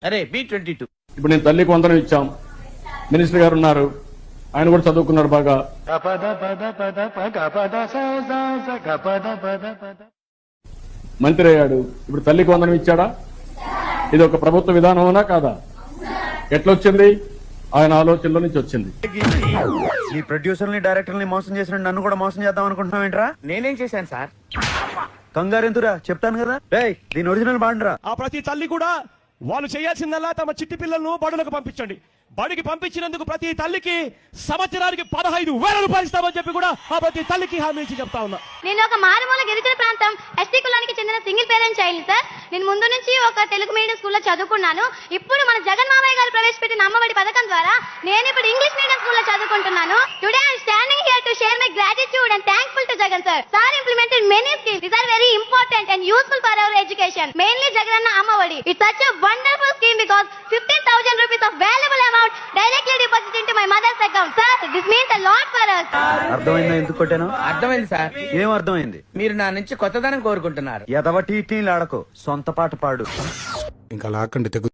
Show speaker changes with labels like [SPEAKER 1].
[SPEAKER 1] అరే B22.
[SPEAKER 2] ఇప్పుడు నేను తల్లికి వందనం ఇచ్చాం, మినిస్టర్ గారు ఉన్నారు, ఆయన కూడా చదువుకున్నాడు బాగా. మంత్రి అయ్యాడు, ఇప్పుడు తల్లికి వందనం ఇచ్చాడా? ఇది ఒక ప్రభుత్వ విధానమేనా కాదా? ఎట్లొచ్చింది? ఆయన ఆలోచనలో నుంచి వచ్చింది.
[SPEAKER 3] నీ ప్రొడ్యూసర్ని డైరెక్టర్ని మోసం చేసిన నన్ను కూడా మోసం చేద్దాం అనుకుంటున్నావు ఏంట్రా?
[SPEAKER 1] నేనేం చేశాను సార్?
[SPEAKER 3] కంగారెంతురా, చెప్తాను కదా. రేయ్, దీని ఒరిజినల్ బాండ్రా.
[SPEAKER 4] ఆ ప్రతి తల్లి కూడా వాళ్ళు చేయాల్సిందల్లా తమ చిట్టి పిల్లలను బడులకు పంపించండి. బడికి పంపించినందుకు ప్రతి తల్లికి సంవత్సరానికి 15,000 రూపాయలు ఇస్తామని చెప్పి కూడా ఆ ప్రతి తల్లికి హామీ ఇచ్చి చెప్తా ఉన్నా.
[SPEAKER 5] నేను ఒక మారుమూల గిరిజన ప్రాంతం ఎస్టీ కులానికి చెందిన సింగిల్ పేరెంట్ చైల్డ్ సార్. నేను ముందు నుంచి ఒక తెలుగు మీడియం స్కూల్లో చదువుకున్నాను. ఇప్పుడు మన జగన్ మామయ్య గారు ప్రవేశపెట్టిన అమ్మఒడి పథకం ద్వారా నేను ఇప్పుడు ఇంగ్లీష్ మీడియం స్కూల్లో చదువుకుంటున్నాను. Today I am standing here to share my gratitude and thankful to Jagan sir. Sir implemented many schemes. These are very important and useful for our education. Mainly Jagananna Ammavodi. It's such a wonderful scheme because 15,000 rupees of valuable amount directly deposited into my mother's account. Sir, this means a lot for us.
[SPEAKER 3] అర్థమైందా ఎందుకు కొట్టాను?
[SPEAKER 1] అర్థమైంది sir.
[SPEAKER 3] ఏం అర్థమైంది?
[SPEAKER 1] మీరు నా నుంచి కొత్తదనం కోరుకుంటున్నారు.
[SPEAKER 3] ఎదవ టీటీలు ఆడకు, సొంత పాట పాడు.
[SPEAKER 6] ఇంకా లాక్కండి తెగు